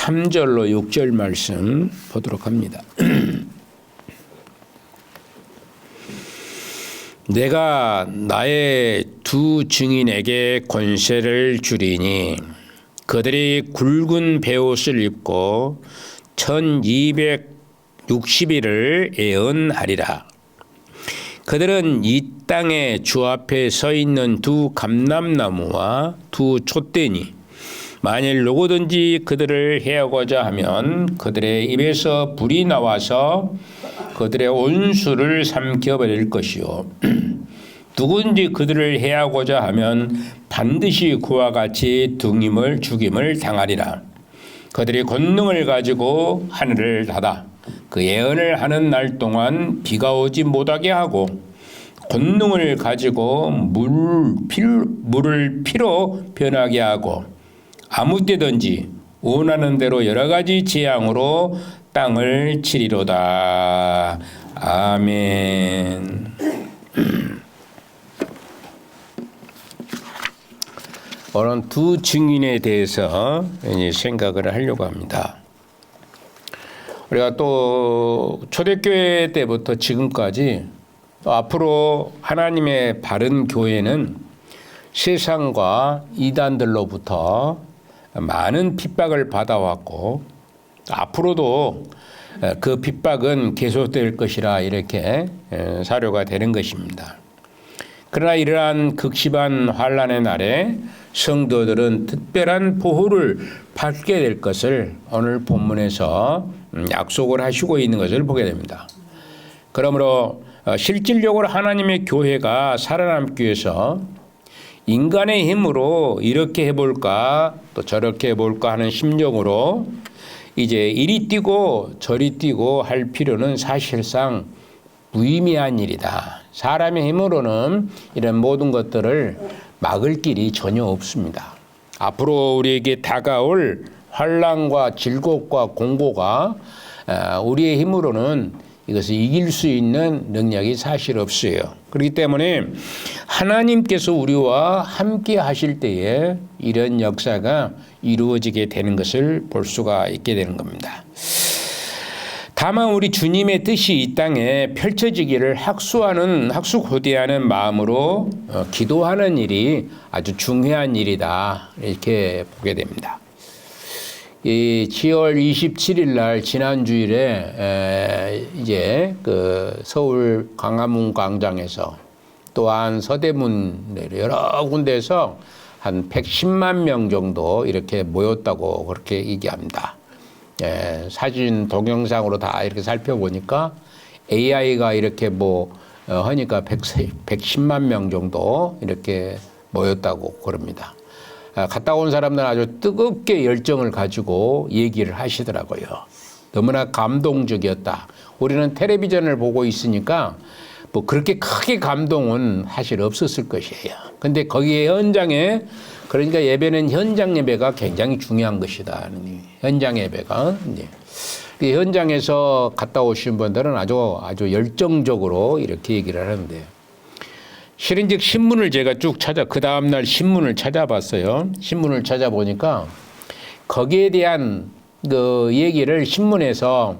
3절로 6절 말씀 보도록 합니다. 내가 나의 두 증인에게 권세를 주리니 그들이 굵은 베옷을 입고 1260일을 예언하리라. 그들은 이 땅에 주 앞에 서 있는 두 감람나무와 두 촛대니 만일 누구든지 그들을 해하고자 하면 그들의 입에서 불이 나와서 그들의 온수를 삼켜버릴 것이요 누구든지 그들을 해하고자 하면 반드시 그와 같이 죽임을 당하리라. 그들이 권능을 가지고 하늘을 닫아 그 예언을 하는 날 동안 비가 오지 못하게 하고 권능을 가지고 물을 피로 변하게 하고 아무 때든지 원하는 대로 여러 가지 재앙으로 땅을 치리로다. 아멘. 오늘 두 증인에 대해서 생각을 하려고 합니다. 우리가 또 초대교회 때부터 지금까지 또 앞으로 하나님의 바른 교회는 세상과 이단들로부터 많은 핍박을 받아왔고 앞으로도 그 핍박은 계속될 것이라 이렇게 사료가 되는 것입니다. 그러나 이러한 극심한 환난의 날에 성도들은 특별한 보호를 받게 될 것을 오늘 본문에서 약속을 하시고 있는 것을 보게 됩니다. 그러므로 실질적으로 하나님의 교회가 살아남기 위해서 인간의 힘으로 이렇게 해볼까 또 저렇게 해볼까 하는 심정으로 이제 이리 뛰고 저리 뛰고 할 필요는 사실상 무의미한 일이다. 사람의 힘으로는 이런 모든 것들을 막을 길이 전혀 없습니다. 앞으로 우리에게 다가올 환난과 질곡과 공고가 우리의 힘으로는 이것을 이길 수 있는 능력이 사실 없어요. 그렇기 때문에 하나님께서 우리와 함께 하실 때에 이런 역사가 이루어지게 되는 것을 볼 수가 있게 되는 겁니다. 다만 우리 주님의 뜻이 이 땅에 펼쳐지기를 학수고대하는 마음으로 기도하는 일이 아주 중요한 일이다. 이렇게 보게 됩니다. 이 10월 27일 날 지난 주일에 이제 그 서울 광화문 광장에서 또한 서대문 여러 군데에서 한 110만 명 정도 이렇게 모였다고 그렇게 얘기합니다. 사진 동영상으로 다 이렇게 살펴보니까 AI가 이렇게 하니까 110만 명 정도 이렇게 모였다고 그럽니다. 갔다 온 사람들은 아주 뜨겁게 열정을 가지고 얘기를 하시더라고요. 너무나 감동적이었다. 우리는 텔레비전을 보고 있으니까 그렇게 크게 감동은 사실 없었을 것이에요. 근데 거기에 현장에 그러니까 예배는 현장 예배가 굉장히 중요한 것이다. 현장 예배가. 현장에서 갔다 오신 분들은 아주 열정적으로 이렇게 얘기를 하는데 실은즉 신문을 제가 그 다음날 신문을 찾아봤어요. 신문을 찾아보니까 거기에 대한 그 얘기를 신문에서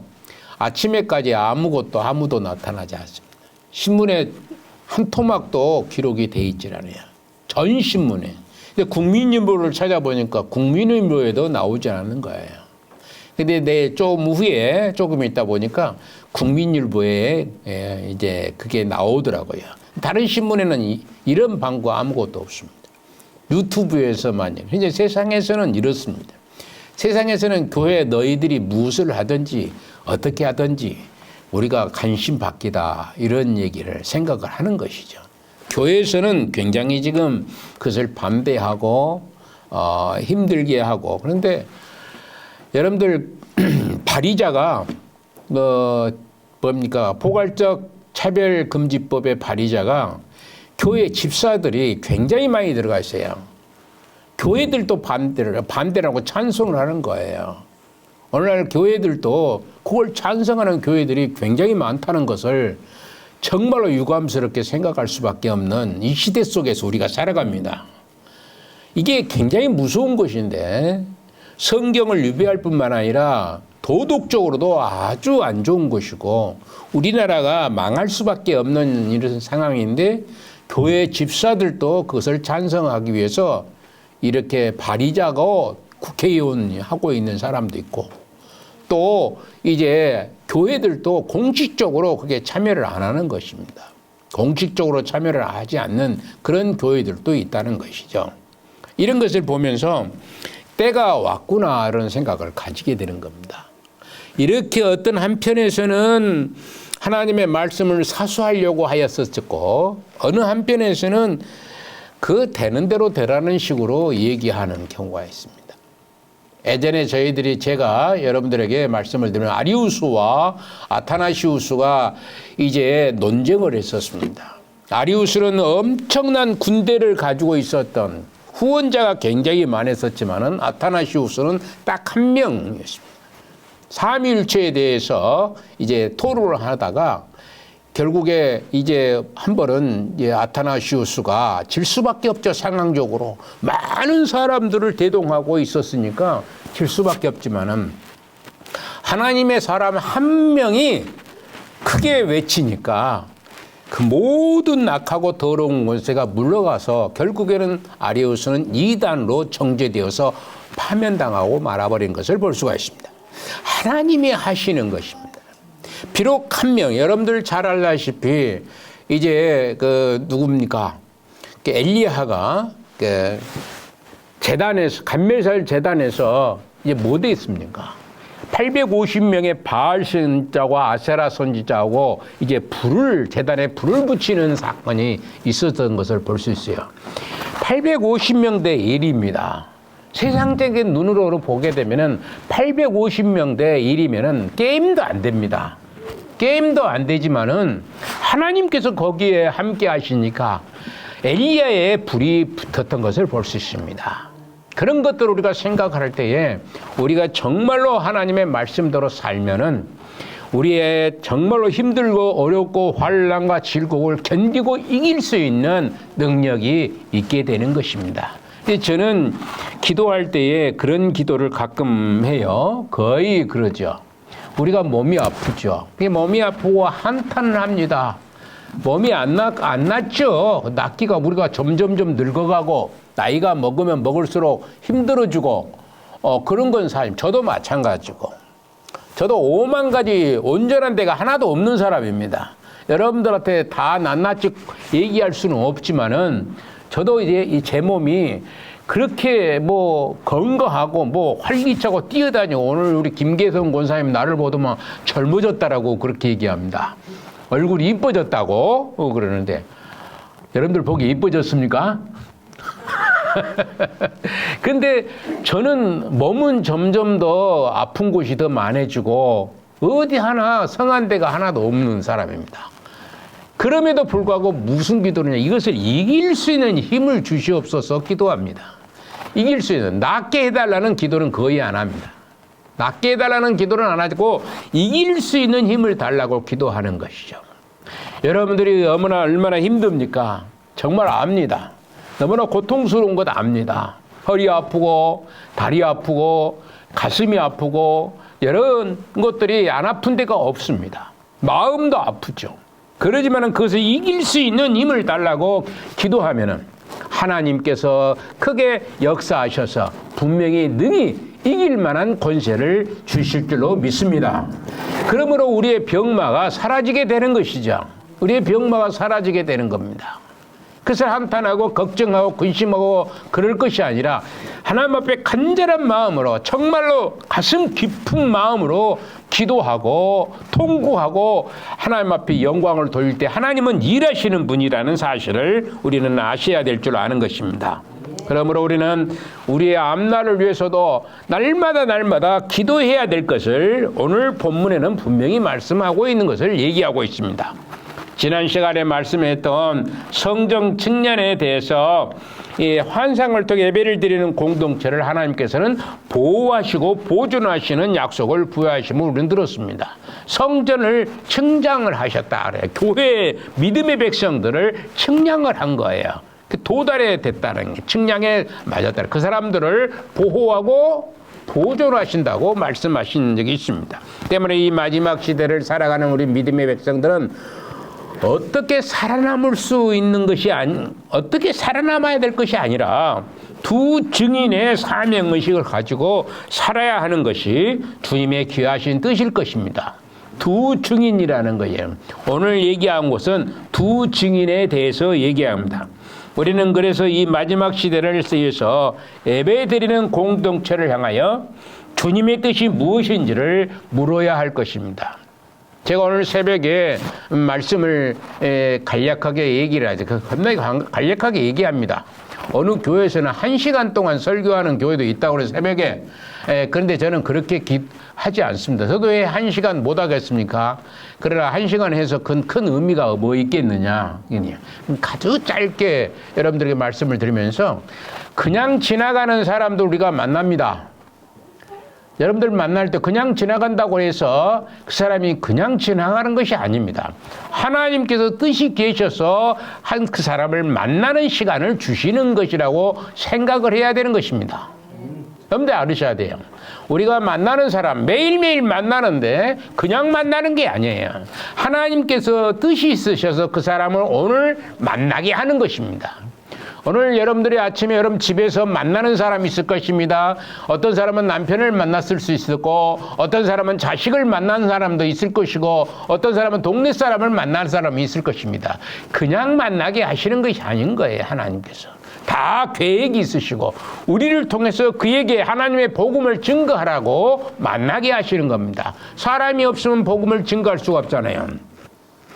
아침에까지 아무도 나타나지 않습니다. 신문에 한 토막도 기록이 돼 있질 않아요. 전 신문에. 근데 국민일보를 찾아보니까 국민일보에도 나오지 않는 거예요. 근데 조금 있다 보니까 국민일보에 이제 그게 나오더라고요. 다른 신문에는 이런 방구 아무것도 없습니다. 유튜브에서만요. 현재 세상에서는 이렇습니다. 세상에서는 교회 너희들이 무엇을 하든지 어떻게 하든지 우리가 관심 받기다 이런 얘기를 생각을 하는 것이죠. 교회에서는 굉장히 지금 그것을 반대하고 힘들게 하고 그런데 여러분들 발의자가 포괄적 차별금지법의 발의자가 교회 집사들이 굉장히 많이 들어가 있어요. 교회들도 반대라고 찬성을 하는 거예요. 오늘날 교회들도 그걸 찬성하는 교회들이 굉장히 많다는 것을 정말로 유감스럽게 생각할 수밖에 없는 이 시대 속에서 우리가 살아갑니다. 이게 굉장히 무서운 것인데 성경을 유배할 뿐만 아니라 도덕적으로도 아주 안 좋은 것이고 우리나라가 망할 수밖에 없는 이런 상황인데 교회 집사들도 그것을 찬성하기 위해서 이렇게 발의자고 국회의원이 하고 있는 사람도 있고 또 이제 교회들도 공식적으로 그게 참여를 안 하는 것입니다. 공식적으로 참여를 하지 않는 그런 교회들도 있다는 것이죠. 이런 것을 보면서 때가 왔구나 이런 생각을 가지게 되는 겁니다. 이렇게 어떤 한편에서는 하나님의 말씀을 사수하려고 하였었고 어느 한편에서는 그 되는 대로 되라는 식으로 얘기하는 경우가 있습니다. 예전에 제가 여러분들에게 말씀을 드리면 아리우스와 아타나시우스가 이제 논쟁을 했었습니다. 아리우스는 엄청난 군대를 가지고 있었던 후원자가 굉장히 많았었지만은 아타나시우스는 딱 한 명이었습니다. 삼위일체에 대해서 이제 토론을 하다가 결국에 이제 한 번은 이제 아타나시우스가 질 수밖에 없죠. 상황적으로 많은 사람들을 대동하고 있었으니까 질 수밖에 없지만은 하나님의 사람 한 명이 크게 외치니까 그 모든 악하고 더러운 권세가 물러가서 결국에는 아리우스는 이단으로 정죄되어서 파면당하고 말아버린 것을 볼 수가 있습니다. 하나님이 하시는 것입니다. 비록 한 명, 여러분들 잘 알다시피 이제 그 누굽니까? 엘리야가 그 재단에서 감멜살 재단에서 이제 뭐 돼 있습니까? 850명의 바알 선지자와 아세라 선지자하고 이제 재단에 불을 붙이는 사건이 있었던 것을 볼 수 있어요. 850명 대 1입니다. 세상적인 눈으로 보게 되면은 850명 대 1이면은 게임도 안 됩니다. 게임도 안 되지만은 하나님께서 거기에 함께 하시니까 엘리야의 불이 붙었던 것을 볼 수 있습니다. 그런 것들을 우리가 생각할 때에 우리가 정말로 하나님의 말씀대로 살면은 우리의 정말로 힘들고 어렵고 환난과 질곡을 견디고 이길 수 있는 능력이 있게 되는 것입니다. 저는 기도할 때에 그런 기도를 가끔 해요. 거의 그러죠. 우리가 몸이 아프죠. 몸이 아프고 한탄을 합니다. 몸이 안 낫죠. 낫기가 우리가 점점점 늙어가고 나이가 먹으면 먹을수록 힘들어지고 그런 건 삶. 저도 마찬가지고. 저도 5만 가지 온전한 데가 하나도 없는 사람입니다. 여러분들한테 다 낱낱이 얘기할 수는 없지만은 저도 이제 제 몸이 그렇게 뭐 건강하고 뭐 활기차고 뛰어다니고 오늘 우리 김계성 권사님 나를 보더만 젊어졌다라고 그렇게 얘기합니다. 얼굴이 이뻐졌다고 그러는데 여러분들 보기 이뻐졌습니까? 근데 저는 몸은 점점 더 아픈 곳이 더 많아지고 어디 하나 성한 데가 하나도 없는 사람입니다. 그럼에도 불구하고 무슨 기도느냐, 이것을 이길 수 있는 힘을 주시옵소서 기도합니다. 이길 수 있는, 낫게 해달라는 기도는 거의 안 합니다. 낫게 해달라는 기도는 안 하고 이길 수 있는 힘을 달라고 기도하는 것이죠. 여러분들이 얼마나 힘듭니까? 정말 압니다. 너무나 고통스러운 것 압니다. 허리 아프고 다리 아프고 가슴이 아프고 이런 것들이 안 아픈 데가 없습니다. 마음도 아프죠. 그러지만 그것을 이길 수 있는 힘을 달라고 기도하면은 하나님께서 크게 역사하셔서 분명히 능히 이길 만한 권세를 주실 줄로 믿습니다. 그러므로 우리의 병마가 사라지게 되는 것이죠. 우리의 병마가 사라지게 되는 겁니다. 그것을 한탄하고 걱정하고 근심하고 그럴 것이 아니라 하나님 앞에 간절한 마음으로 정말로 가슴 깊은 마음으로 기도하고 통구하고 하나님 앞에 영광을 돌릴 때 하나님은 일하시는 분이라는 사실을 우리는 아셔야 될 줄 아는 것입니다. 그러므로 우리는 우리의 앞날을 위해서도 날마다 기도해야 될 것을 오늘 본문에는 분명히 말씀하고 있는 것을 얘기하고 있습니다. 지난 시간에 말씀했던 성정 측량에 대해서 이 환상을 통해 예배를 드리는 공동체를 하나님께서는 보호하시고 보존하시는 약속을 부여하심을 우리는 들었습니다. 성전을 측량을 하셨다 그래요. 교회 믿음의 백성들을 측량을 한 거예요. 도달해 됐다는 게 측량에 맞았다. 그 사람들을 보호하고 보존하신다고 말씀하신 적이 있습니다. 때문에 이 마지막 시대를 살아가는 우리 믿음의 백성들은 어떻게 살아남을 수 있는 것이 어떻게 살아남아야 될 것이 아니라 두 증인의 사명의식을 가지고 살아야 하는 것이 주님의 귀하신 뜻일 것입니다. 두 증인이라는 거예요. 오늘 얘기한 것은 두 증인에 대해서 얘기합니다. 우리는 그래서 이 마지막 시대를 쓰여서 예배드리는 공동체를 향하여 주님의 뜻이 무엇인지를 물어야 할 것입니다. 제가 오늘 새벽에 말씀을 간략하게 얘기를 하죠. 겁나게 간략하게 얘기합니다. 어느 교회에서는 1시간 동안 설교하는 교회도 있다고 그래서 새벽에. 그런데 저는 그렇게 하지 않습니다. 저도 왜 1시간 못 하겠습니까? 그러나 1시간 해서 큰 의미가 뭐 있겠느냐. 아주 짧게 여러분들에게 말씀을 드리면서 그냥 지나가는 사람도 우리가 만납니다. 여러분들 만날 때 그냥 지나간다고 해서 그 사람이 그냥 지나가는 것이 아닙니다. 하나님께서 뜻이 계셔서 그 사람을 만나는 시간을 주시는 것이라고 생각을 해야 되는 것입니다. 여러분들 알으셔야 돼요. 우리가 만나는 사람 매일매일 만나는데 그냥 만나는 게 아니에요. 하나님께서 뜻이 있으셔서 그 사람을 오늘 만나게 하는 것입니다. 오늘 여러분들이 아침에 여러분 집에서 만나는 사람이 있을 것입니다. 어떤 사람은 남편을 만났을 수 있고 어떤 사람은 자식을 만난 사람도 있을 것이고 어떤 사람은 동네 사람을 만날 사람이 있을 것입니다. 그냥 만나게 하시는 것이 아닌 거예요. 하나님께서. 다 계획이 있으시고 우리를 통해서 그에게 하나님의 복음을 증거하라고 만나게 하시는 겁니다. 사람이 없으면 복음을 증거할 수가 없잖아요.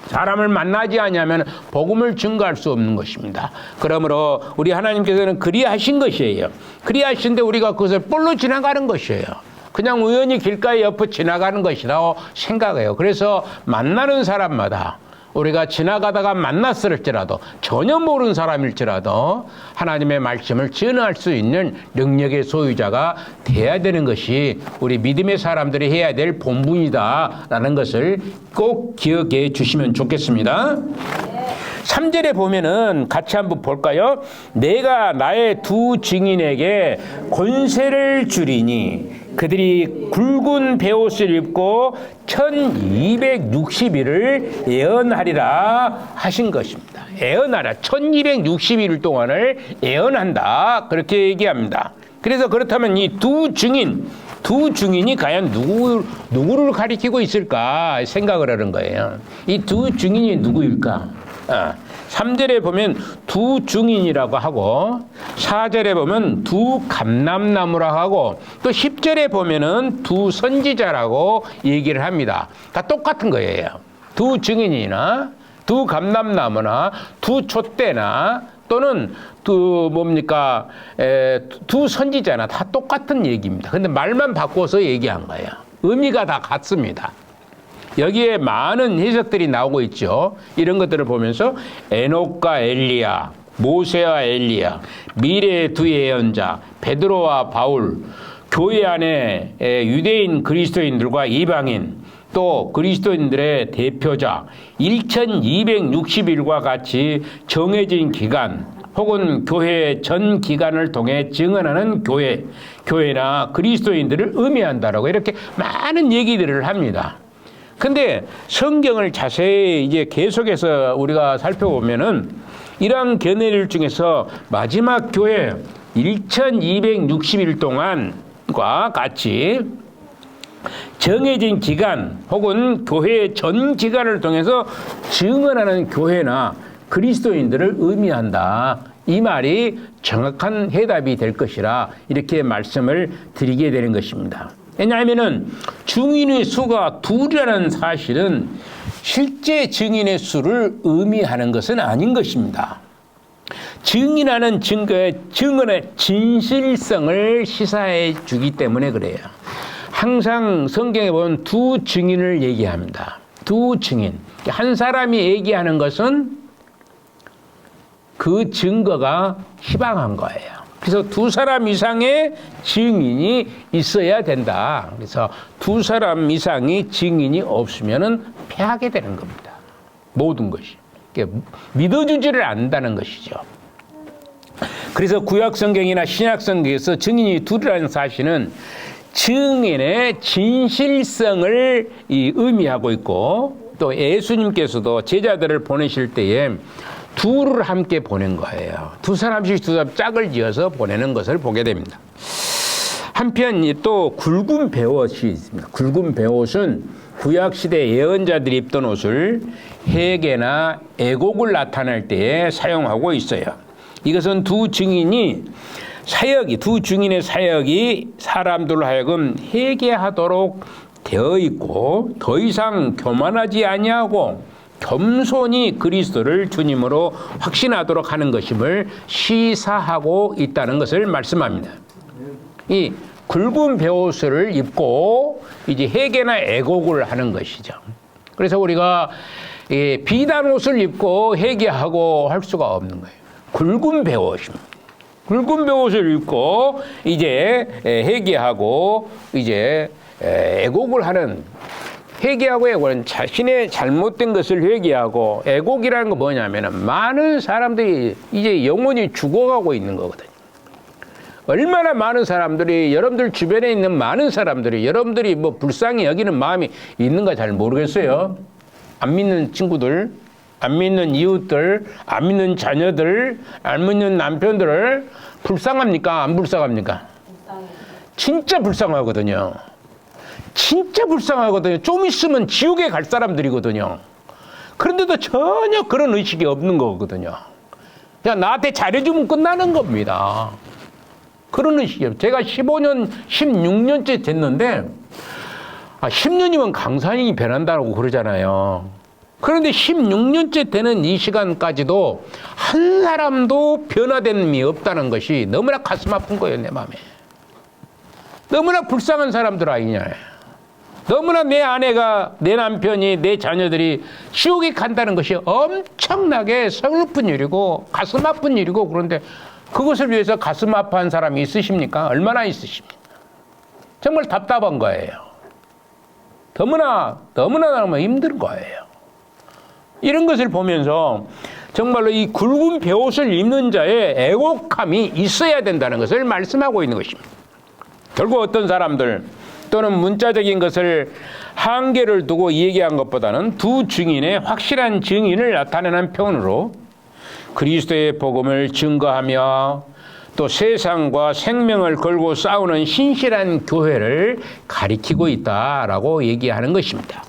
사람을 만나지 않으면 복음을 증거할 수 없는 것입니다. 그러므로 우리 하나님께서는 그리하신 것이에요. 그리하신데 우리가 그것을 볼로 지나가는 것이에요. 그냥 우연히 길가에 옆에 지나가는 것이라고 생각해요. 그래서 만나는 사람마다 우리가 지나가다가 만났을지라도 전혀 모르는 사람일지라도 하나님의 말씀을 전할 수 있는 능력의 소유자가 돼야 되는 것이 우리 믿음의 사람들이 해야 될 본분이다라는 것을 꼭 기억해 주시면 좋겠습니다. 3절에 보면은 같이 한번 볼까요? 내가 나의 두 증인에게 권세를 주리니 그들이 굵은 베옷을 입고 1260일을 예언하리라 하신 것입니다. 예언하라. 1260일 동안을 예언한다. 그렇게 얘기합니다. 그래서 그렇다면 이 두 증인이 과연 누구를 가리키고 있을까 생각을 하는 거예요. 이 두 증인이 누구일까? 3절에 보면 두 증인이라고 하고 4절에 보면 두 감람나무라고 하고 또 10절에 보면은 두 선지자라고 얘기를 합니다. 다 똑같은 거예요. 두 증인이나 두 감람나무나 두 촛대나 또는 두 선지자나 다 똑같은 얘기입니다. 근데 말만 바꿔서 얘기한 거예요. 의미가 다 같습니다. 여기에 많은 해석들이 나오고 있죠. 이런 것들을 보면서 에녹과 엘리야, 모세와 엘리야, 미래의 두 예언자, 베드로와 바울, 교회 안에 유대인 그리스도인들과 이방인, 또 그리스도인들의 대표자, 1260일과 같이 정해진 기간 혹은 교회 전 기간을 통해 증언하는 교회나 그리스도인들을 의미한다라고 이렇게 많은 얘기들을 합니다. 근데 성경을 자세히 이제 계속해서 우리가 살펴보면은 이러한 견해들 중에서 마지막 교회 1260일 동안과 같이 정해진 기간 혹은 교회의 전 기간을 통해서 증언하는 교회나 그리스도인들을 의미한다. 이 말이 정확한 해답이 될 것이라 이렇게 말씀을 드리게 되는 것입니다. 왜냐하면은 증인의 수가 둘이라는 사실은 실제 증인의 수를 의미하는 것은 아닌 것입니다. 증인하는 증언의 진실성을 시사해 주기 때문에 그래요. 항상 성경에 보면 두 증인을 얘기합니다. 두 증인. 한 사람이 얘기하는 것은 그 증거가 희망한 거예요. 그래서 두 사람 이상의 증인이 있어야 된다. 그래서 두 사람 이상의 증인이 없으면은 패하게 되는 겁니다. 모든 것이. 믿어주지를 않는다는 것이죠. 그래서 구약 성경이나 신약 성경에서 증인이 둘이라는 사실은 증인의 진실성을 의미하고 있고, 또 예수님께서도 제자들을 보내실 때에 둘을 함께 보낸 거예요. 두 사람씩 짝을 지어서 보내는 것을 보게 됩니다. 한편 또 굵은 베옷이 있습니다. 굵은 베옷은 구약시대 예언자들이 입던 옷을 회개나 애곡을 나타낼 때에 사용하고 있어요. 이것은 두 증인의 사역이 사람들로 하여금 회개하도록 되어 있고, 더 이상 교만하지 아니하고 겸손히 그리스도를 주님으로 확신하도록 하는 것임을 시사하고 있다는 것을 말씀합니다. 이 굵은 베옷을 입고 이제 회개나 애곡을 하는 것이죠. 그래서 우리가 비단 옷을 입고 회개하고 할 수가 없는 거예요. 굵은 베옷입니다. 굵은 베옷을 입고 이제 회개하고 이제 애곡을 하는, 회개하고 애곡은 자신의 잘못된 것을 회개하고, 애곡이라는 건 뭐냐면은 많은 사람들이 이제 영혼이 죽어가고 있는 거거든요. 얼마나 많은 사람들이, 여러분들 주변에 있는 많은 사람들이 여러분들이 뭐 불쌍히 여기는 마음이 있는가 잘 모르겠어요. 안 믿는 친구들, 안 믿는 이웃들, 안 믿는 자녀들, 안 믿는 남편들을 불쌍합니까? 안 불쌍합니까? 불쌍해요. 진짜 불쌍하거든요. 진짜 불쌍하거든요. 좀 있으면 지옥에 갈 사람들이거든요. 그런데도 전혀 그런 의식이 없는 거거든요. 그냥 나한테 잘해주면 끝나는 겁니다. 그런 의식이에요. 제가 15년, 16년째 됐는데, 10년이면 강산이 변한다고 그러잖아요. 그런데 16년째 되는 이 시간까지도 한 사람도 변화됨이 없다는 것이 너무나 가슴 아픈 거예요, 내 마음에. 너무나 불쌍한 사람들 아니냐. 너무나 내 아내가, 내 남편이, 내 자녀들이 지옥에 간다는 것이 엄청나게 서글픈 일이고 가슴 아픈 일이고, 그런데 그것을 위해서 가슴 아파한 사람이 있으십니까? 얼마나 있으십니까? 정말 답답한 거예요. 너무나 힘든 거예요. 이런 것을 보면서 정말로 이 굵은 베옷을 입는 자의 애곡함이 있어야 된다는 것을 말씀하고 있는 것입니다. 결국 어떤 사람들 또는 문자적인 것을 한계를 두고 얘기한 것보다는 두 증인의 확실한 증인을 나타내는 표현으로 그리스도의 복음을 증거하며 또 세상과 생명을 걸고 싸우는 신실한 교회를 가리키고 있다라고 얘기하는 것입니다.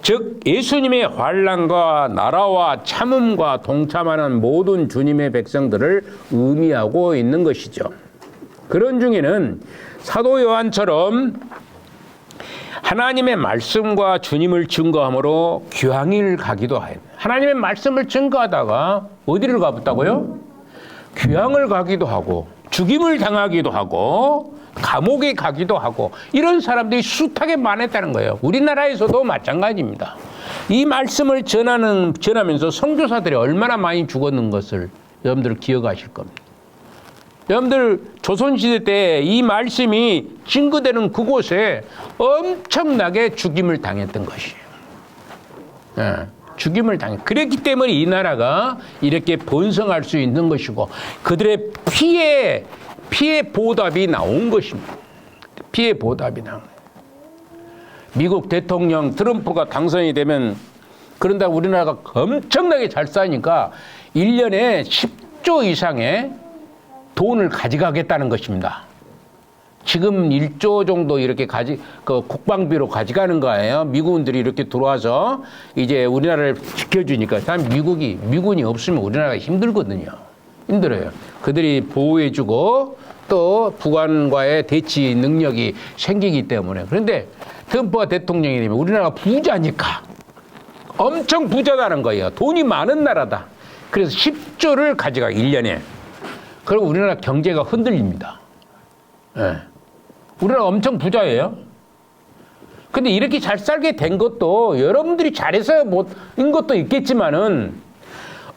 즉 예수님의 환난과 나라와 참음과 동참하는 모든 주님의 백성들을 의미하고 있는 것이죠. 그런 중에는 사도 요한처럼 하나님의 말씀과 주님을 증거함으로 귀향을 가기도 해요. 하나님의 말씀을 증거하다가 어디를 가봤다고요? 귀향을 가기도 하고, 죽임을 당하기도 하고, 감옥에 가기도 하고, 이런 사람들이 숱하게 많았다는 거예요. 우리나라에서도 마찬가지입니다. 이 말씀을 전하면서 선교사들이 얼마나 많이 죽었는 것을 여러분들 기억하실 겁니다. 여러분들 조선시대 때 이 말씀이 증거되는 그곳에 엄청나게 죽임을 당했던 것이에요. 죽임을 당해. 그랬기 때문에 이 나라가 이렇게 번성할 수 있는 것이고, 그들의 피해 보답이 나온 것입니다. 피해 보답이 나온 거예요. 미국 대통령 트럼프가 당선이 되면, 그런다고 우리나라가 엄청나게 잘 사니까 1년에 10조 이상의 돈을 가져가겠다는 것입니다. 지금 1조 정도 이렇게 국방비로 가져가는 거예요. 미군들이 이렇게 들어와서 이제 우리나라를 지켜주니까. 단 미군이 없으면 우리나라가 힘들거든요. 힘들어요. 그들이 보호해주고 또 북한과의 대치 능력이 생기기 때문에. 그런데 트럼프가 대통령이 되면 우리나라가 부자니까 엄청 부자다는 거예요. 돈이 많은 나라다. 그래서 10조를 가져가 1년에. 그럼 우리나라 경제가 흔들립니다. 네. 우리나라 엄청 부자예요. 근데 이렇게 잘 살게 된 것도 여러분들이 잘해서 못인 것도 있겠지만은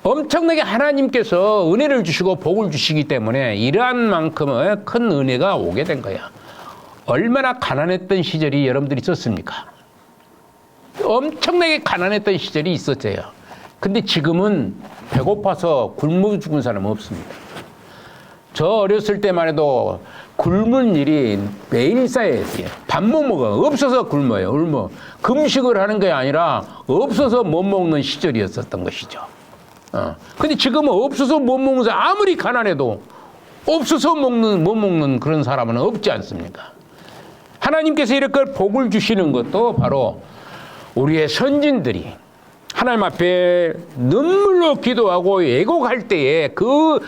엄청나게 하나님께서 은혜를 주시고 복을 주시기 때문에 이러한 만큼의 큰 은혜가 오게 된 거야. 얼마나 가난했던 시절이 여러분들이 있었습니까? 엄청나게 가난했던 시절이 있었어요. 근데 지금은 배고파서 굶어 죽은 사람은 없습니다. 저 어렸을 때만 해도 굶은 일이 매일 쌓여있어요. 밥 못 먹어. 없어서 굶어요. 굶어. 금식을 하는 게 아니라 없어서 못 먹는 시절이었었던 것이죠. 근데 지금은 없어서 못 먹는 사람, 아무리 가난해도 없어서 못 먹는 그런 사람은 없지 않습니까? 하나님께서 이렇게 복을 주시는 것도 바로 우리의 선진들이 하나님 앞에 눈물로 기도하고 애곡할 때에 그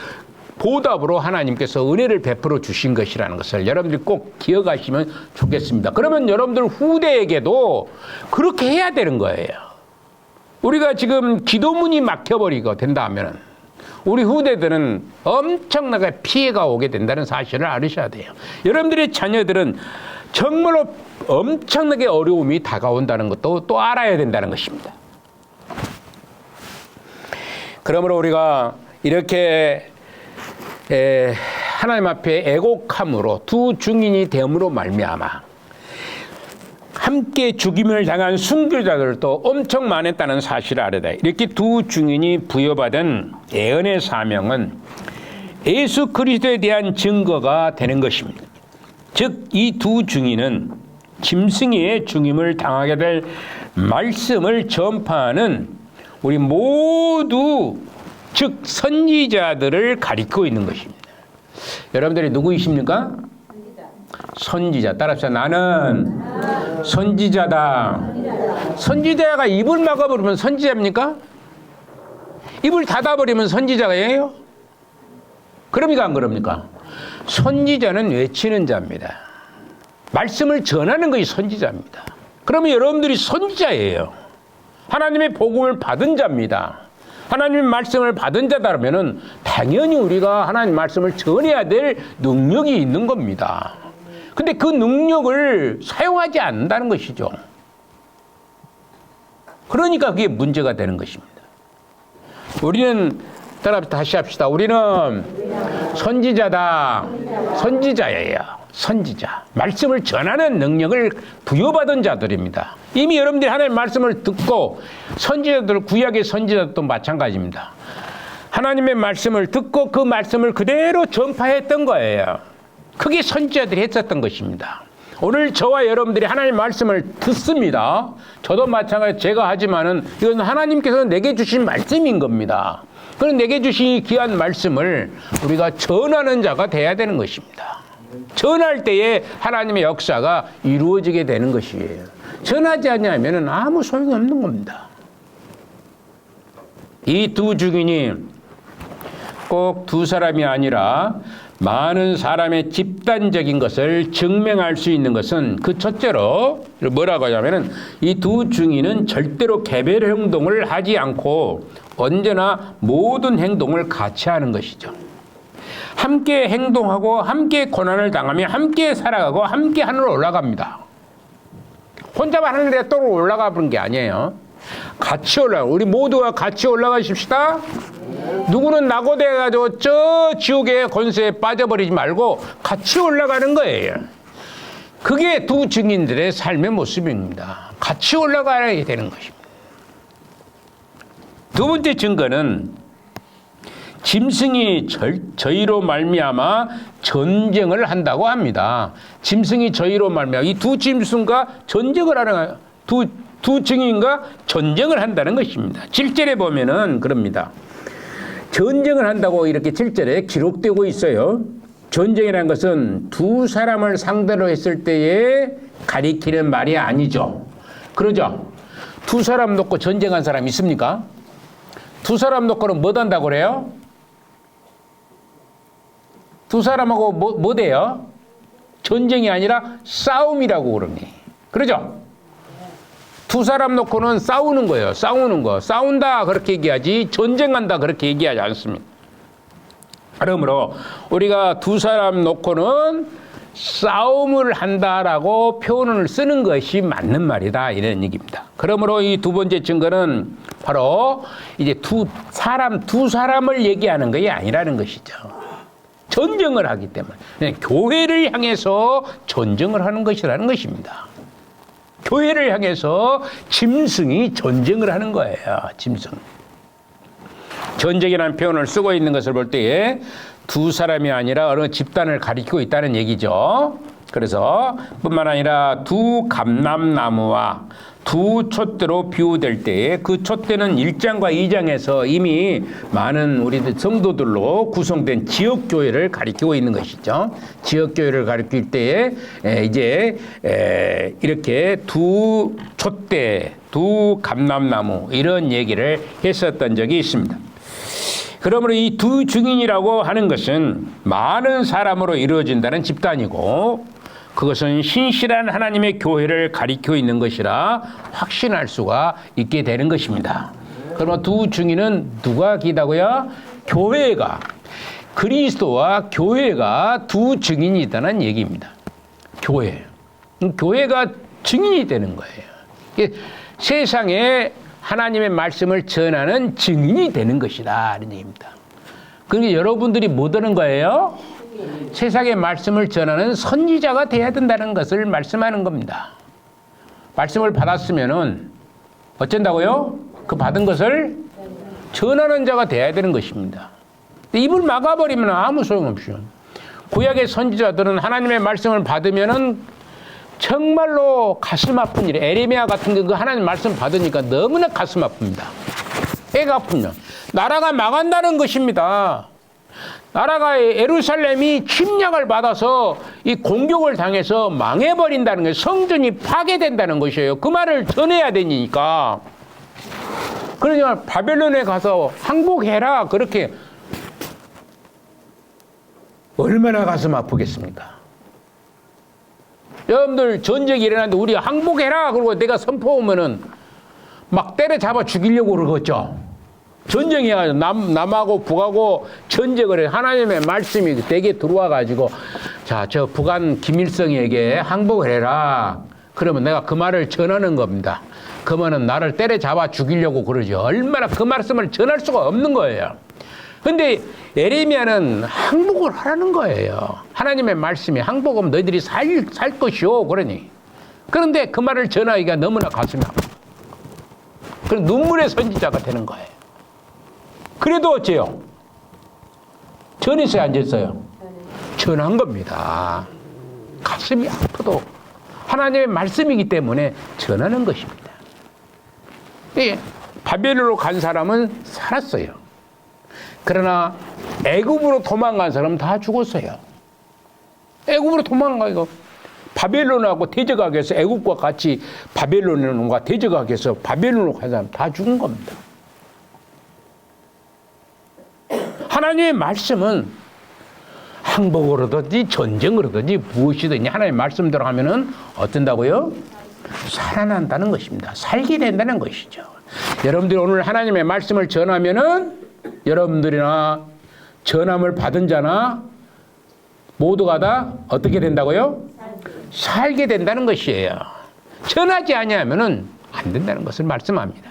보답으로 하나님께서 은혜를 베풀어 주신 것이라는 것을 여러분들이 꼭 기억하시면 좋겠습니다. 그러면 여러분들 후대에게도 그렇게 해야 되는 거예요. 우리가 지금 기도문이 막혀버리고 된다면 우리 후대들은 엄청나게 피해가 오게 된다는 사실을 알으셔야 돼요. 여러분들의 자녀들은 정말로 엄청나게 어려움이 다가온다는 것도 또 알아야 된다는 것입니다. 그러므로 우리가 이렇게 하나님 앞에 애곡함으로 두 증인이 됨으로 말미암아 함께 죽임을 당한 순교자들도 엄청 많았다는 사실을 알아야 돼. 이렇게 두 증인이 부여받은 예언의 사명은 예수 그리스도에 대한 증거가 되는 것입니다. 즉, 이 두 증인은 짐승의 죽임을 당하게 될 말씀을 전파하는 우리 모두 즉 선지자들을 가리키고 있는 것입니다. 여러분들이 누구이십니까? 선지자. 따라합시다. 나는 선지자다. 선지자가 입을 막아버리면 선지자입니까? 입을 닫아버리면 선지자예요? 그럽니까 안 그럽니까? 선지자는 외치는 자입니다. 말씀을 전하는 것이 선지자입니다. 그러면 여러분들이 선지자예요. 하나님의 복음을 받은 자입니다. 하나님의 말씀을 받은 자다라면 당연히 우리가 하나님 말씀을 전해야 될 능력이 있는 겁니다. 근데 그 능력을 사용하지 않는다는 것이죠. 그러니까 그게 문제가 되는 것입니다. 우리는 따라 다시 합시다. 우리는 선지자다. 선지자예요. 선지자. 말씀을 전하는 능력을 부여받은 자들입니다. 이미 여러분들이 하나님의 말씀을 듣고 선지자들, 구약의 선지자들도 마찬가지입니다. 하나님의 말씀을 듣고 그 말씀을 그대로 전파했던 거예요. 그게 선지자들이 했었던 것입니다. 오늘 저와 여러분들이 하나님의 말씀을 듣습니다. 저도 마찬가지 제가 하지만은 이건 하나님께서 내게 주신 말씀인 겁니다. 그런 내게 주신 이 귀한 말씀을 우리가 전하는 자가 돼야 되는 것입니다. 전할 때에 하나님의 역사가 이루어지게 되는 것이에요. 전하지 않으면 아무 소용이 없는 겁니다. 이 두 증인이 꼭 두 사람이 아니라 많은 사람의 집단적인 것을 증명할 수 있는 것은 그 첫째로 뭐라고 하냐면은 이 두 증인은 절대로 개별 행동을 하지 않고 언제나 모든 행동을 같이 하는 것이죠. 함께 행동하고 함께 고난을 당하며 함께 살아가고 함께 하늘로 올라갑니다. 혼자만 하늘에 떠 올라가 보는 게 아니에요. 같이 올라가. 우리 모두가 같이 올라가십시다. 누구는 낙오돼가지고 저 지옥의 권세에 빠져버리지 말고 같이 올라가는 거예요. 그게 두 증인들의 삶의 모습입니다. 같이 올라가야 되는 것입니다. 두 번째 증거는 짐승이 저희로 말미암아 전쟁을 한다고 합니다. 짐승이 저희로 말미암아 이 두 짐승과 전쟁을 하는 거예요. 두 증인과 전쟁을 한다는 것입니다. 7절에 보면은 그럽니다. 전쟁을 한다고 이렇게 7절에 기록되고 있어요. 전쟁이라는 것은 두 사람을 상대로 했을 때에 가리키는 말이 아니죠. 그러죠? 두 사람 놓고 전쟁한 사람 있습니까? 두 사람 놓고는 뭐 한다고 그래요? 두 사람하고 뭐 돼요? 전쟁이 아니라 싸움이라고 그러니. 그러죠? 두 사람 놓고는 싸우는 거예요. 싸우는 거. 싸운다 그렇게 얘기하지 전쟁한다 그렇게 얘기하지 않습니다. 그러므로 우리가 두 사람 놓고는 싸움을 한다라고 표현을 쓰는 것이 맞는 말이다 이런 얘기입니다. 그러므로 이 두 번째 증거는 바로 이제 두 사람을 얘기하는 것이 아니라는 것이죠. 전쟁을 하기 때문에 교회를 향해서 전쟁을 하는 것이라는 것입니다. 교회를 향해서 짐승이 전쟁을 하는 거예요. 짐승. 전쟁이라는 표현을 쓰고 있는 것을 볼 때에 두 사람이 아니라 어느 집단을 가리키고 있다는 얘기죠. 그래서 뿐만 아니라 두 감람나무와 두 촛대로 비유될 때에 그 촛대는 1장과 2장에서 이미 많은 우리 성도들로 구성된 지역교회를 가리키고 있는 것이죠. 지역교회를 가리킬 때에 이제 이렇게 두 촛대, 두 감람나무 이런 얘기를 했었던 적이 있습니다. 그러므로 이 두 증인이라고 하는 것은 많은 사람으로 이루어진다는 집단이고 그것은 신실한 하나님의 교회를 가리키고 있는 것이라 확신할 수가 있게 되는 것입니다. 그러면 두 증인은 누가 기다고요? 교회가, 그리스도와 교회가 두 증인이다는 얘기입니다. 교회가 증인이 되는 거예요. 세상에 하나님의 말씀을 전하는 증인이 되는 것이다 이런 얘기입니다. 그러니까 여러분들이 뭐 되는 거예요? 세상의 말씀을 전하는 선지자가 돼야 된다는 것을 말씀하는 겁니다. 말씀을 받았으면은 어쩐다고요? 그 받은 것을 전하는 자가 돼야 되는 것입니다. 입을 막아버리면 아무 소용없죠. 구약의 선지자들은 하나님의 말씀을 받으면은 정말로 가슴 아픈 일이 에레미야 같은 게 그 하나님 말씀 받으니까 너무나 가슴 아픕니다. 애가 아픕니다. 나라가 망한다는 것입니다. 나라가 예루살렘이 침략을 받아서 이 공격을 당해서 망해버린다는 거예요. 성전이 파괴된다는 것이에요. 그 말을 전해야 되니까. 그러니까 바벨론에 가서 항복해라 그렇게 얼마나 가슴 아프겠습니까? 여러분들 전쟁이 일어났는데 우리 항복해라 그러고 내가 선포하면은 막 때려잡아 죽이려고 그러겠죠. 전쟁이 남하고 북하고 전쟁을 해. 하나님의 말씀이 대개 들어와 가지고 자, 저 북한 김일성에게 항복을 해라. 그러면 내가 그 말을 전하는 겁니다. 그러면은 나를 때려잡아 죽이려고 그러죠. 얼마나 그 말씀을 전할 수가 없는 거예요. 근데 예레미야는 항복을 하라는 거예요. 하나님의 말씀이 항복하면 너희들이 살 것이오. 그러니. 그런데 그 말을 전하기가 너무나 가슴이 아파. 그럼 눈물의 선지자가 되는 거예요. 그래도 어째요? 전했어요, 안 전했어요? 전한 겁니다. 가슴이 아파도 하나님의 말씀이기 때문에 전하는 것입니다. 바벨론으로 간 사람은 살았어요. 그러나 애굽으로 도망간 사람은 다 죽었어요. 애굽으로 도망가고 바벨론하고 대적하기 위해서 애굽과 같이 바벨론과 대적하기 위해서 바벨론으로 간 사람 다 죽은 겁니다. 하나님의 말씀은 항복으로든지 전쟁으로든지 무엇이든지 하나님의 말씀대로 하면은 어떤다고요? 살아난다는 것입니다. 살게 된다는 것이죠. 여러분들이 오늘 하나님의 말씀을 전하면은 여러분들이나 전함을 받은 자나 모두가 다 어떻게 된다고요? 살게 된다는 것이에요. 전하지 아니하면은 안 된다는 것을 말씀합니다.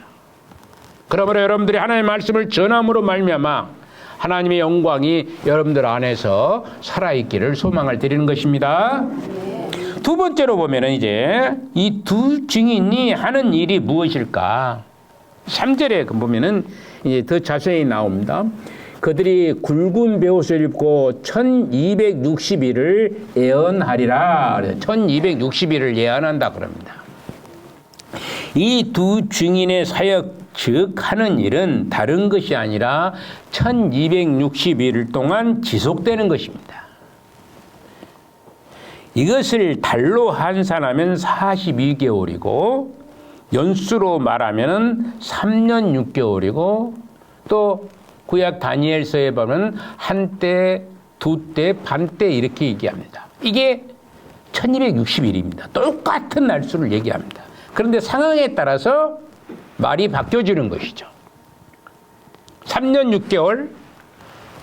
그러므로 여러분들이 하나님의 말씀을 전함으로 말미암아 하나님의 영광이 여러분들 안에서 살아있기를 소망을 드리는 것입니다. 두 번째로 보면은 이제 이 두 증인이 하는 일이 무엇일까? 3절에 보면은 이제 더 자세히 나옵니다. 그들이 굵은 베옷을 입고 1260일을 예언하리라. 1260일을 예언한다 그럽니다. 이 두 증인의 사역 즉 하는 일은 다른 것이 아니라 1260일 동안 지속되는 것입니다. 이것을 달로 환산하면 42개월이고 연수로 말하면 3년 6개월이고 또 구약 다니엘서에 보면 한때, 두때, 반때 이렇게 얘기합니다. 이게 1260일입니다. 똑같은 날수를 얘기합니다. 그런데 상황에 따라서 말이 바뀌어지는 것이죠. 3년 6개월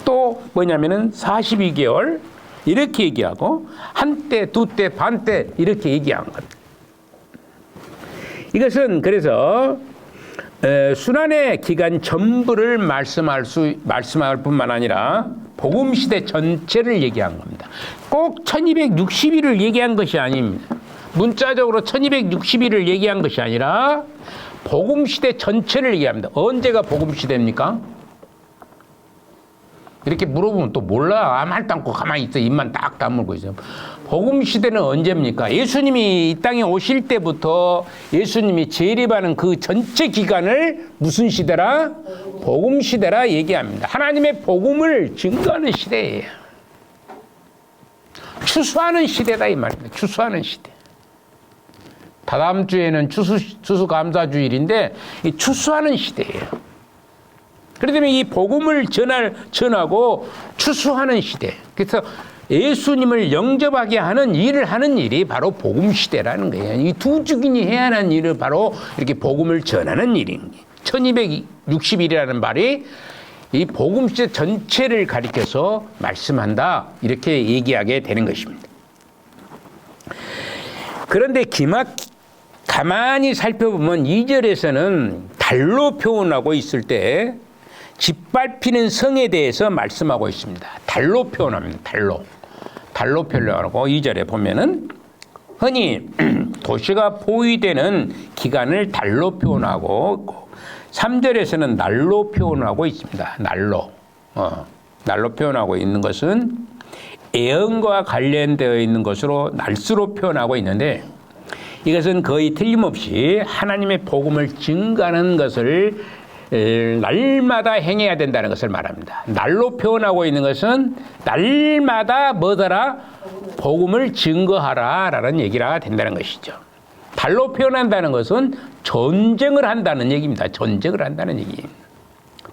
또 뭐냐면은 42개월 이렇게 얘기하고 한때, 두때, 반때 이렇게 얘기한 겁니다. 이것은 그래서 순환의 기간 전부를 말씀할 뿐만 아니라 복음 시대 전체를 얘기한 겁니다. 꼭 1260일을 얘기한 것이 아닙니다. 문자적으로 1260일을 얘기한 것이 아니라 복음 시대 전체를 얘기합니다. 언제가 복음 시대입니까? 이렇게 물어보면 또 몰라. 아무 말도 않고 가만히 있어. 입만 딱 다물고 있어요. 복음 시대는 언제입니까? 예수님이 이 땅에 오실 때부터 예수님이 재림하는 그 전체 기간을 무슨 시대라? 복음 시대라 얘기합니다. 하나님의 복음을 증거하는 시대예요. 추수하는 시대다 이 말입니다. 추수하는 시대. 다다음 주에는 추수감사주일인데 이 추수하는 시대예요. 그렇다면 이 복음을 전하고 추수하는 시대. 그래서 예수님을 영접하게 하는 일을 하는 일이 바로 복음 시대라는 거예요. 이 두 증인이 해야 하는 일을 바로 이렇게 복음을 전하는 일인 거예요. 1260일이라는 말이 이 복음 시대 전체를 가리켜서 말씀한다. 이렇게 얘기하게 되는 것입니다. 그런데 가만히 살펴보면 2절에서는 달로 표현하고 있을 때 짓밟히는 성에 대해서 말씀하고 있습니다. 달로 표현합니다. 달로 표현하고 2절에 보면은 흔히 도시가 포위되는 기간을 달로 표현하고 3절에서는 날로 표현하고 있습니다. 날로 표현하고 있는 것은 애언과 관련되어 있는 것으로 날수로 표현하고 있는데 이것은 거의 틀림없이 하나님의 복음을 증거하는 것을 날마다 행해야 된다는 것을 말합니다. 날로 표현하고 있는 것은 날마다 뭐더라? 복음을 증거하라 라는 얘기가 된다는 것이죠. 달로 표현한다는 것은 전쟁을 한다는 얘기입니다. 전쟁을 한다는 얘기입니다.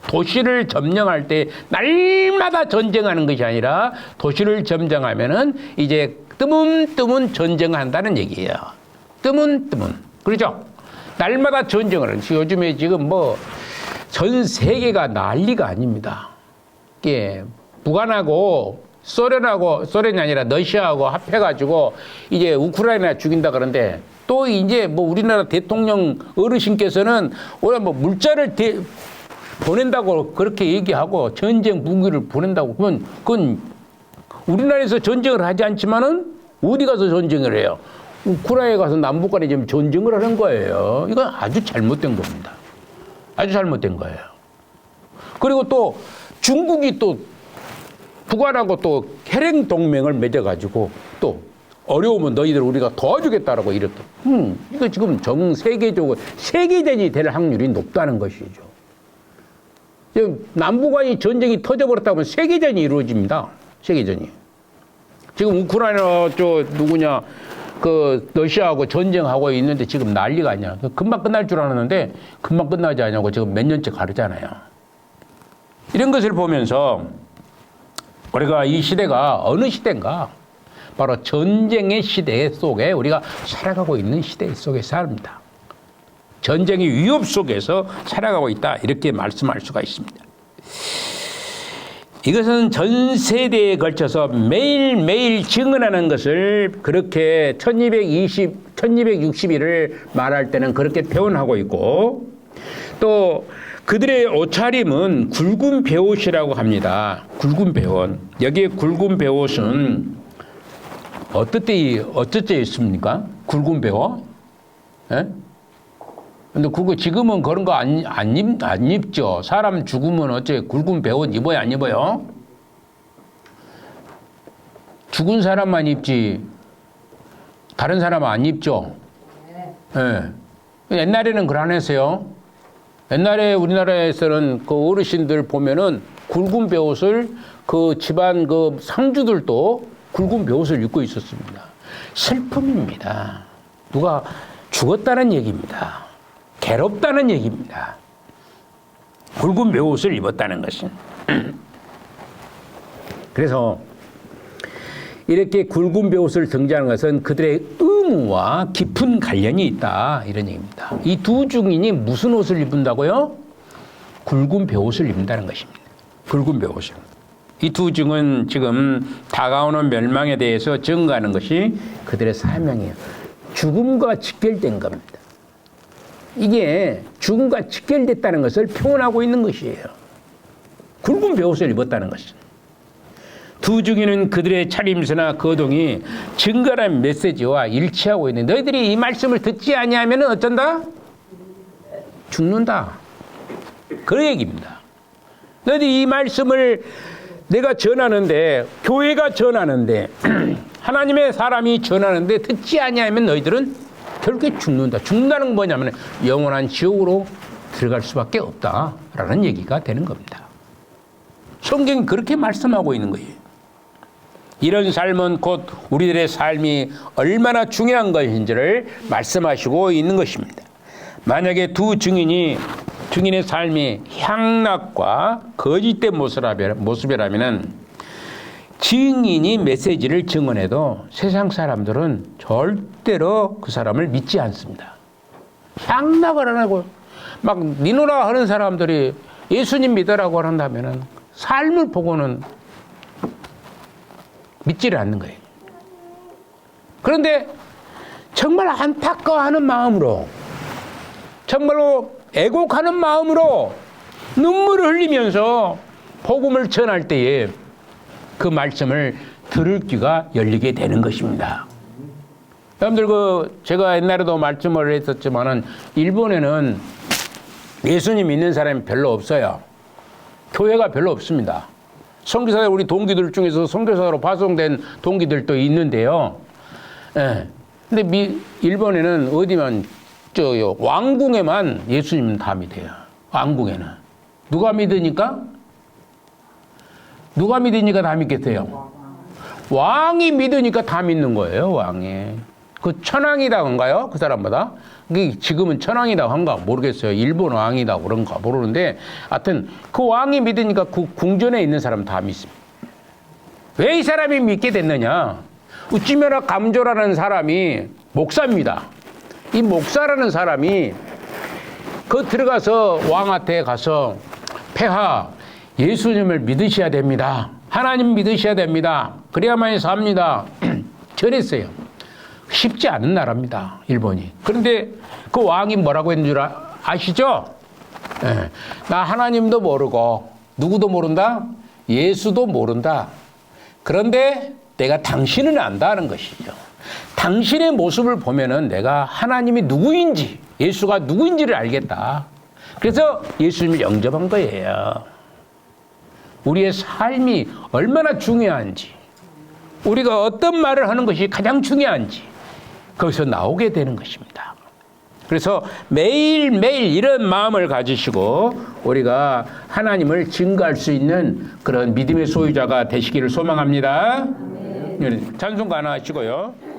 도시를 점령할 때 날마다 전쟁하는 것이 아니라 도시를 점령하면은 이제 뜨문뜨문 전쟁한다는 얘기예요. 뜨문뜨문. 그렇죠? 날마다 전쟁을 하는. 요즘에 지금 전 세계가 난리가 아닙니다. 예, 북한하고 소련이 아니라 러시아하고 합해가지고 이제 우크라이나 죽인다 그러는데 또 이제 우리나라 대통령 어르신께서는 오늘 물자를 보낸다고 그렇게 얘기하고 전쟁 무기를 보낸다고 그건 우리나라에서 전쟁을 하지 않지만은 어디 가서 전쟁을 해요? 우크라이나에 가서 남북 간에 지금 전쟁을 하는 거예요. 이건 아주 잘못된 겁니다. 아주 잘못된 거예요. 그리고 또 중국이 또 북한하고 또 혈행 동맹을 맺어가지고 또 어려우면 너희들 우리가 도와주겠다라고 이랬다. 이거 지금 전 세계적으로 세계전이 될 확률이 높다는 것이죠. 지금 남북 간이 전쟁이 터져버렸다면 세계전이 이루어집니다. 세계전이. 지금 우크라이나 러시아하고 전쟁하고 있는데 지금 난리가 아니야. 금방 끝날 줄 알았는데 금방 끝나지 않냐고 지금 몇 년째 가르잖아요. 이런 것을 보면서 우리가 이 시대가 어느 시대인가? 바로 전쟁의 시대 속에 우리가 살아가고 있는 시대 속에 삽니다. 전쟁의 위협 속에서 살아가고 있다. 이렇게 말씀할 수가 있습니다. 이것은 전 세대에 걸쳐서 매일매일 증언하는 것을 그렇게 1260일을 말할 때는 그렇게 표현하고 있고 또 그들의 옷차림은 굵은 베옷이라고 합니다. 굵은 베옷. 여기에 굵은 베옷은 어떻게 있습니까? 굵은 베옷? 예? 근데 그거 지금은 그런 거 안 입죠. 사람 죽으면 어째 굵은 베옷 입어요, 안 입어요? 죽은 사람만 입지 다른 사람은 안 입죠. 예. 옛날에는 그러했어요. 옛날에 우리나라에서는 그 어르신들 보면은 굵은 베옷을 그 집안 그 상주들도 굵은 베옷을 입고 있었습니다. 슬픔입니다. 누가 죽었다는 얘기입니다. 괴롭다는 얘기입니다. 굵은 베옷을 입었다는 것은. 그래서 이렇게 굵은 베옷을 등장하는 것은 그들의 의무와 깊은 관련이 있다 이런 얘기입니다. 이 두 증인이 무슨 옷을 입는다고요? 굵은 베옷을 입는다는 것입니다. 굵은 베옷을. 이 두 증은 지금 다가오는 멸망에 대해서 증거하는 것이 그들의 사명이에요. 죽음과 직결된 겁니다. 이게 죽음과 직결됐다는 것을 표현하고 있는 것이에요. 굵은 베옷을 입었다는 것은. 두 증인은 그들의 차림새나 거동이 증거라는 메시지와 일치하고 있는 너희들이 이 말씀을 듣지 아니하면 어쩐다? 죽는다. 그 얘기입니다. 너희들이 이 말씀을 내가 전하는데, 교회가 전하는데 하나님의 사람이 전하는데 듣지 아니하면 너희들은 결국에 죽는다. 죽는다는 건 뭐냐면 영원한 지옥으로 들어갈 수밖에 없다라는 얘기가 되는 겁니다. 성경이 그렇게 말씀하고 있는 거예요. 이런 삶은 곧 우리들의 삶이 얼마나 중요한 것인지를 말씀하시고 있는 것입니다. 만약에 두 증인의 삶이 향락과 거짓된 모습이라면 증인이 메시지를 증언해도 세상 사람들은 절대로 그 사람을 믿지 않습니다. 향락을 안 하고 막 니노라 하는 사람들이 예수님 믿으라고 한다면 삶을 보고는 믿지를 않는 거예요. 그런데 정말 안타까워하는 마음으로, 정말로 애곡하는 마음으로 눈물을 흘리면서 복음을 전할 때에 그 말씀을 들을 귀가 열리게 되는 것입니다. 여러분들 제가 옛날에도 말씀을 했었지만은 일본에는 예수님 믿는 사람이 별로 없어요. 교회가 별로 없습니다. 선교사 우리 동기들 중에서 선교사로 파송된 동기들도 있는데요. 예. 근데 일본에는 어디만 왕궁에만 예수님은 다 믿어요. 왕궁에는 누가 믿으니까 다 믿겠어요. 왕이 믿으니까 다 믿는 거예요. 왕이 그 천왕이다 한가요? 그 사람마다 지금은 천왕이다 한가 모르겠어요. 일본 왕이다 그런가 모르는데 하여튼 그 왕이 믿으니까 그 궁전에 있는 사람 다 믿습니다. 왜 이 사람이 믿게 됐느냐? 우찌메라 감조라는 사람이 목사입니다. 이 목사라는 사람이 들어가서 왕한테 가서 폐하 예수님을 믿으셔야 됩니다. 하나님 믿으셔야 됩니다. 그래야만이 삽니다. 저랬어요. 쉽지 않은 나라입니다. 일본이. 그런데 그 왕이 뭐라고 했는 줄 아시죠? 네. 나 하나님도 모르고 누구도 모른다? 예수도 모른다. 그런데 내가 당신은 안다는 것이죠. 당신의 모습을 보면은 내가 하나님이 누구인지, 예수가 누구인지를 알겠다. 그래서 예수님을 영접한 거예요. 우리의 삶이 얼마나 중요한지, 우리가 어떤 말을 하는 것이 가장 중요한지 거기서 나오게 되는 것입니다. 그래서 매일매일 이런 마음을 가지시고 우리가 하나님을 증거할 수 있는 그런 믿음의 소유자가 되시기를 소망합니다. 찬송가 하나 하시고요.